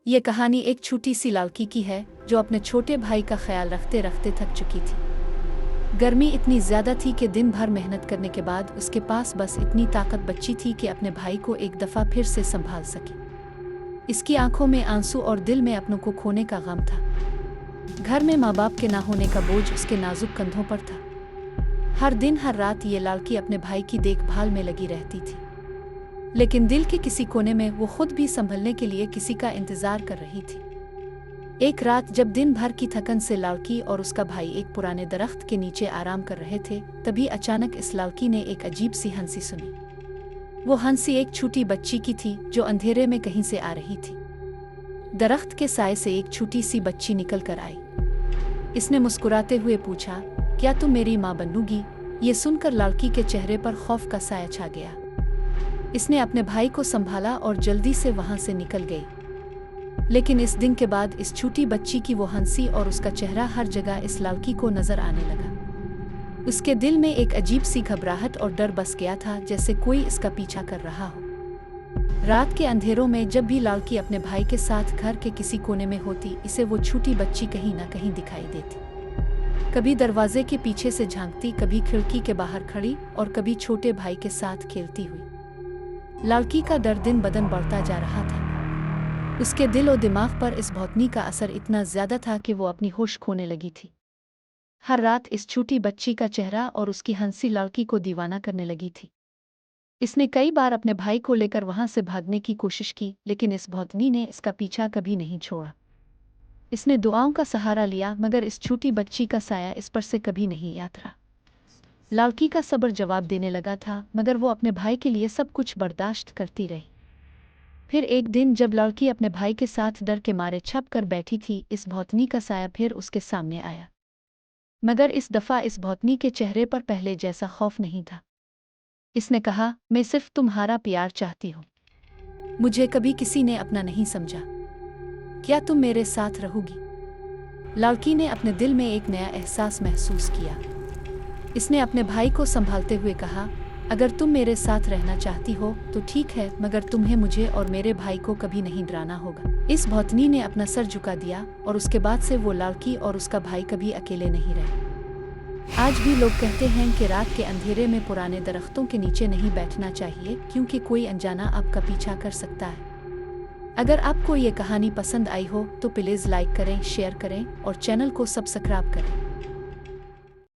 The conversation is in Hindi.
ये कहानी एक छोटी सी लड़की की है जो अपने छोटे भाई का ख्याल रखते रखते थक चुकी थी। गर्मी इतनी ज़्यादा थी कि दिन भर मेहनत करने के बाद उसके पास बस इतनी ताकत बची थी कि अपने भाई को एक दफ़ा फिर से संभाल सके। इसकी आंखों में आंसू और दिल में अपनों को खोने का गम था। घर में माँ बाप के ना होने का बोझ उसके नाजुक कंधों पर था। हर दिन हर रात ये लड़की अपने भाई की देखभाल में लगी रहती थी, लेकिन दिल के किसी कोने में वो खुद भी संभलने के लिए किसी का इंतजार कर रही थी। एक रात जब दिन भर की थकन से लड़की और उसका भाई एक पुराने दरख्त के नीचे आराम कर रहे थे, तभी अचानक इस लड़की ने एक अजीब सी हंसी सुनी। वो हंसी एक छोटी बच्ची की थी जो अंधेरे में कहीं से आ रही थी। दरख्त के साए से एक छोटी सी बच्ची निकल कर आई। इसने मुस्कुराते हुए पूछा, क्या तुम मेरी माँ बनोगी? ये सुनकर लड़की के चेहरे पर खौफ का साया छा गया। इसने अपने भाई को संभाला और जल्दी से वहां से निकल गई। लेकिन इस दिन के बाद इस छोटी बच्ची की वो हंसी और उसका चेहरा हर जगह इस लड़की को नजर आने लगा। उसके दिल में एक अजीब सी घबराहट और डर बस गया था, जैसे कोई इसका पीछा कर रहा हो। रात के अंधेरों में जब भी लड़की अपने भाई के साथ घर के किसी कोने में होती, इसे वो छोटी बच्ची कहीं ना कहीं दिखाई देती। कभी दरवाजे के पीछे से झांकती, कभी खिड़की के बाहर खड़ी और कभी छोटे भाई के साथ खेलती हुई। लड़की का डर दिन बदन बढ़ता जा रहा था। उसके दिल और दिमाग पर इस भौतनी का असर इतना ज्यादा था कि वो अपनी होश खोने लगी थी। हर रात इस छोटी बच्ची का चेहरा और उसकी हंसी लड़की को दीवाना करने लगी थी। इसने कई बार अपने भाई को लेकर वहां से भागने की कोशिश की, लेकिन इस भौतनी ने इसका पीछा कभी नहीं छोड़ा। इसने दुआओं का सहारा लिया, मगर इस छोटी बच्ची का साया इस पर से कभी नहीं यात्रा। लड़की का सब्र जवाब देने लगा था, मगर वो अपने भाई के लिए सब कुछ बर्दाश्त करती रही। फिर एक दिन जब लड़की अपने भाई के साथ डर के मारे छप कर बैठी थी, इस भौतनी का साया फिर उसके सामने आया। मगर इस दफा इस भौतनी के चेहरे पर पहले जैसा खौफ नहीं था। इसने कहा, मैं सिर्फ तुम्हारा प्यार चाहती हूँ। मुझे कभी किसी ने अपना नहीं समझा। क्या तुम मेरे साथ रहोगी? लड़की ने अपने दिल में एक नया एहसास महसूस किया। इसने अपने भाई को संभालते हुए कहा, अगर तुम मेरे साथ रहना चाहती हो तो ठीक है, मगर तुम्हें मुझे और मेरे भाई को कभी नहीं डराना होगा। इस भौतनी ने अपना सर झुका दिया और उसके बाद से वो लड़की और उसका भाई कभी अकेले नहीं रहे। आज भी लोग कहते हैं कि रात के अंधेरे में पुराने दरख्तों के नीचे नहीं बैठना चाहिए, क्योंकि कोई अनजाना आपका पीछा कर सकता है। अगर आपको ये कहानी पसंद आई हो तो प्लीज़ लाइक करें, शेयर करें और चैनल को सब्सक्राइब करें।